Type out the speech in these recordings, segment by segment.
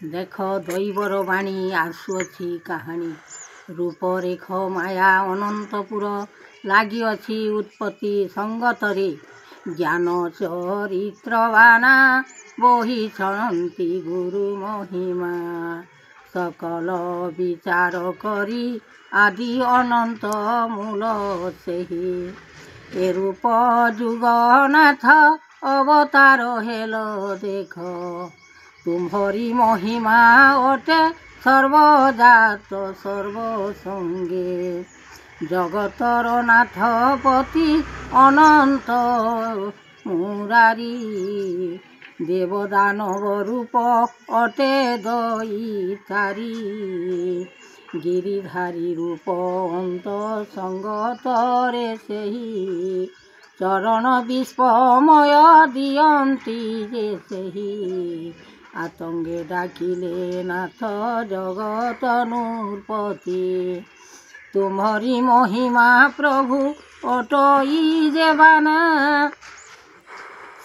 देख दैवर बाणी आसुअछि कहानी रूपरेख माया अनंतपुर लागिअछि उत्पत्ति संगतरे ज्ञान चरित्रवाना बही छणंती गुरु महिमा सकल विचार करी आदि अनंत मूल सेही ए रूप जुगनाथ अवतार हेल देख तुम्हारी महिमा अटे सर्वजात सर्वसंगे जगतर नाथ पति अनंत मुरारी देवदानव रूप अटे दयितारी गिरिधारी रूप अंत संगतरे सेही चरण विश्वमय दियंती जे सेही आतंगे डाकिले नाथ जगत नूरपति तुम्हारी महिमा प्रभु अटई जेबाना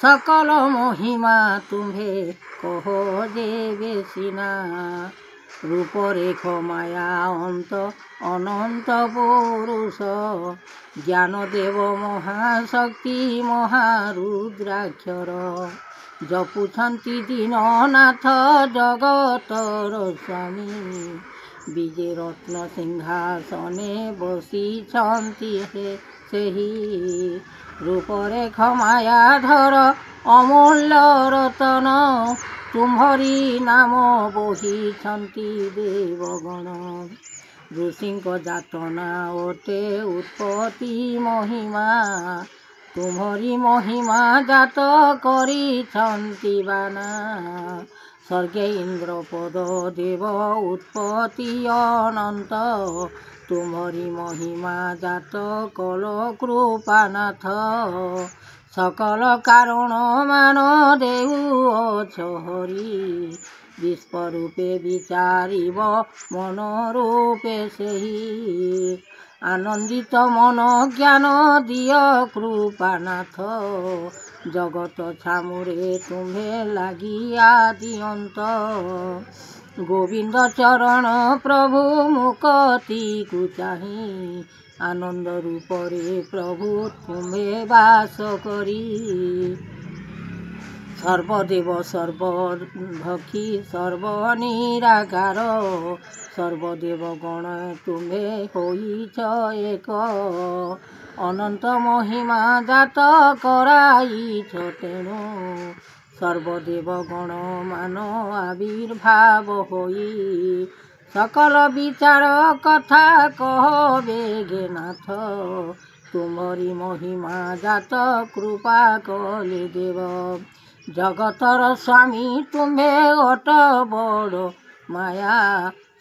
सकल महिमा तुम्हें कहो जे बेसिना रूपरेख माया अंत अनंत पुरुष ज्ञानदेव महाशक्ति महारुद्राक्षर जपुछंती दीननाथ जगतर स्वामी विजय रत्न सिंहासने बसिछंती हे सेही रूपरेख मायाधर अमूल्य रतन तुम्हारी नाम बहिछंती देवगण ऋषिंक जातना ओटे उत्पत्ति महिमा तुम्हारी महिमा जात करिछंती बाना स्वर्गे इंद्रपद देव उत्पत्ति अनंत तुम्हारी महिमा जात कल कृपानाथ सकल कारण मान देउअछ हरि विश्वरूपे विचारिब मन रूपे सेही आनंदित मन ज्ञान दिय कृपानाथ जगत छामुरे तुम्हें लागिया दियंत गोविंद चरण प्रभु मुक्ति को चाही आनंद रूपरे प्रभु तुम्हें वास करी सर्वदेव सर्वभक्षी सर्वनिराकार सर्वदेव गण तुम्हें होइछ एक अनंत महिमा जात कराइछ तेणु सर्वदेव गण मान आविर्भाव होई सकल विचार कथा कहबे गे नाथ तुम्हारी महिमा जात कृपा कले देव जगतर स्वामी तुम्हें अट बड़ माया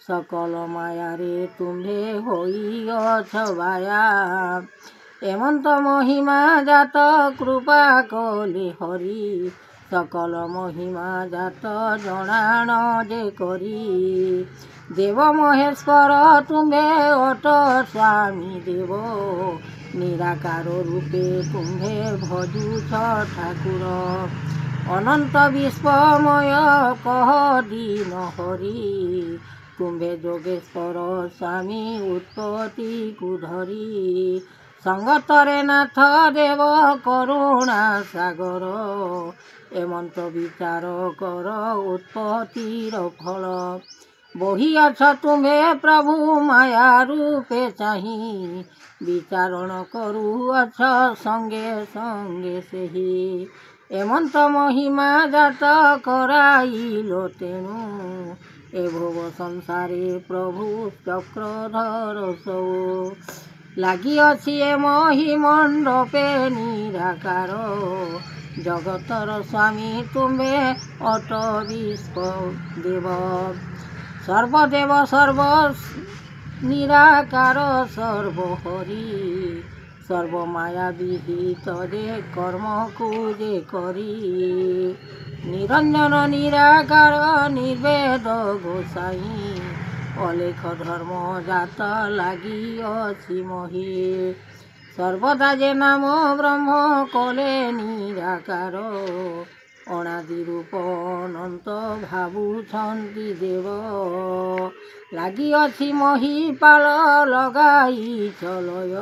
सकल माया रे तुम्हें होइछ बाया एमंत महिमा जात कृपा कले हरि सकल महिमा जात जनाण जे करी देव महेश्वर तुम्हें अट स्वामी देव निराकार रूपे तुम्हें भजुछ ठाकुर अनंत विश्वमय कह दीन हरि तुम्हें जोगेश्वर स्वामी उत्पत्ति को धरी संगतरे नाथ देव करुणा सागर एमंत विचार कर उत्पत्तिर फल बहिअछ तुम्हें प्रभु माया रूपे चाही विचारण करुअछ संगे संगे सेही एमंत महिमा जात कराइलो तेणु ए भव संसारे प्रभु चक्रधर सौ लागिअछि ए महिमंडपे निराकार जगतर स्वामी तुम्हें अट विश्व देव सर्वदेव सर्व निराकार सर्वहरि सर्वमाया विहित जे कर्म कुजे करी निरंजन निराकार निर्वेद गोसाई अलेख धर्म जात लागिअछि मोहि सर्वदा जे नाम ब्रह्म कले निराकार ଅଣାଦି ରୂପ ଅନନ୍ତ ଭାବୁଛନ୍ତି ଦେବ। ଲାଗିଅଛି ମହିପାଳ ଲଗାଇଛ ଲୟ,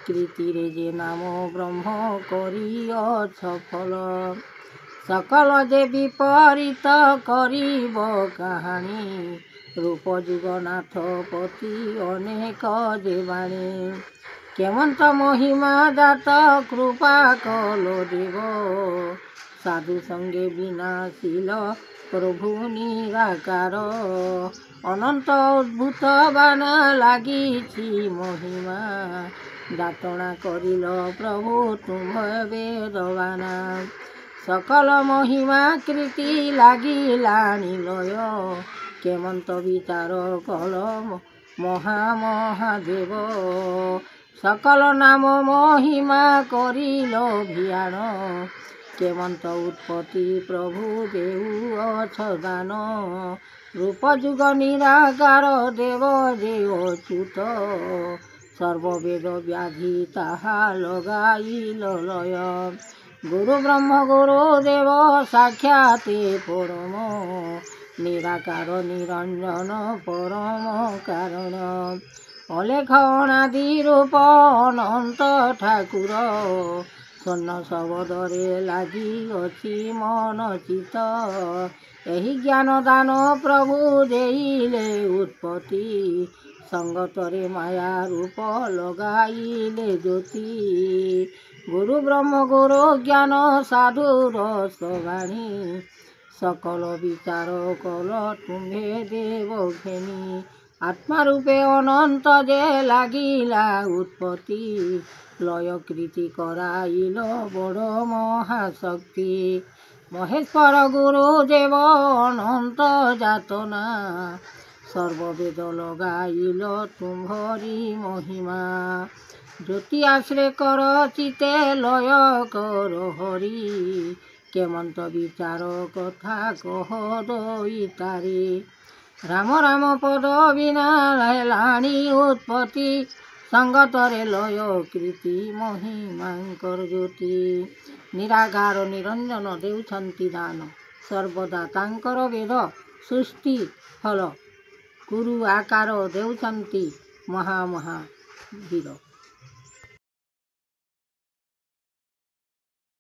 କୀର୍ତ୍ତିରେ ଯେ ନାମ ବ୍ରହ୍ମ କରିଅଛ ଫଳ। ସକଳ ଯେ ବିପରୀତ କରିବ କାହାଣୀ, ରୂପ ଯୁଗନାଥ ପତି ଅନେକ ଯେ ବାଣୀ। କେମନ୍ତ ମହିମା ଜାତ କୃପା କଲ ଦେବ, ସାଧୁ ସଙ୍ଗେ ବିନାଶିଲ ପ୍ରଭୁ ନିରାକାର। ଅନନ୍ତ ଅଦ୍ଭୁତ ବାନ ଲାଗିଛି ମହିମା, ଯାତନା କରିଲ ପ୍ରଭୁ ତୁମ୍ଭ ବେଦବାନା। ସକଳ ମହିମା କୀର୍ତ୍ତି ଲାଗିଲାଣି ଲୟ, କେମନ୍ତ ବିଚାର କଲ ମହାମହାଦେବ। ସକଳ ନାମ ମହିମା କରିଲ ଭିଆଣ, କେମନ୍ତ ଉତ୍ପତ୍ତି ପ୍ରଭୁ ଦେଉଅଛ ଦାନ। ରୂପ ଯୁଗ ନିରାକାର ଦେବ ଯେ ଅଚ୍ୟୁତ, ସର୍ବବେଦ ବ୍ୟାଧି ତାହା ଲଗାଇଲ ଲୟ। ଗୁରୁ ବ୍ରହ୍ମ ଗୁରୁ ଦେବ ସାକ୍ଷାତେ ପରମ, ନିରାକାର ନିରଞ୍ଜନ ପରମ କାରଣ। ଅଲେଖ ଅଣାଦି ରୂପ ଅନନ୍ତ ଠାକୁର, ସ୍ୱର୍ଣ୍ଣ ଶବଦରେ ଲାଗିଅଛି ମନ ଚିତ। ଏହି ଜ୍ଞାନ ଦାନ ପ୍ରଭୁ ଦେଇଲେ ଉତ୍ପତ୍ତି, ସଙ୍ଗତରେ ମାୟା ରୂପ ଲଗାଇଲେ ଜ୍ୟୋତି। ଗୁରୁ ବ୍ରହ୍ମ ଗୁରୁ ଜ୍ଞାନ ସାଧୁ ରସବାଣୀ, ସକଳ ବିଚାର କଲ ତୁମ୍ଭେ ଦେବ ଘେନି। ଆତ୍ମା ରୂପେ ଅନନ୍ତ ଯେ ଲାଗିଲା ଉତ୍ପତ୍ତି, ଲୟ କୀର୍ତ୍ତି କରାଇଲ ବଡ଼ ମହାଶକ୍ତି। ମହେଶ୍ୱର ଗୁରୁ ଦେବ ଅନନ୍ତ ଯାତନା, ସର୍ବବେଦ ଲଗାଇଲ ତୁମ୍ଭରି ମହିମା। ଜ୍ୟୋତି ଆଶ୍ରେ କର ଚିତେ ଲୟ କର ହରି, କେମନ୍ତ ବିଚାର କଥା କହ ଦଇତାରି। ରାମ ରାମ ପଦ ବିନା ହେଲାଣି ଉତ୍ପତ୍ତି, ସଙ୍ଗତରେ ଲୟ କୀର୍ତ୍ତି ମହିମାଙ୍କର ଜ୍ୟୋତି। ନିରାକାର ନିରଞ୍ଜନ ଦେଉଛନ୍ତି ଦାନ, ସର୍ବଦା ତାଙ୍କର ବେଦ ସୃଷ୍ଟି ଫଳ। ଗୁରୁ ଆକାର ଦେଉଛନ୍ତି ମହାମହାବୀର।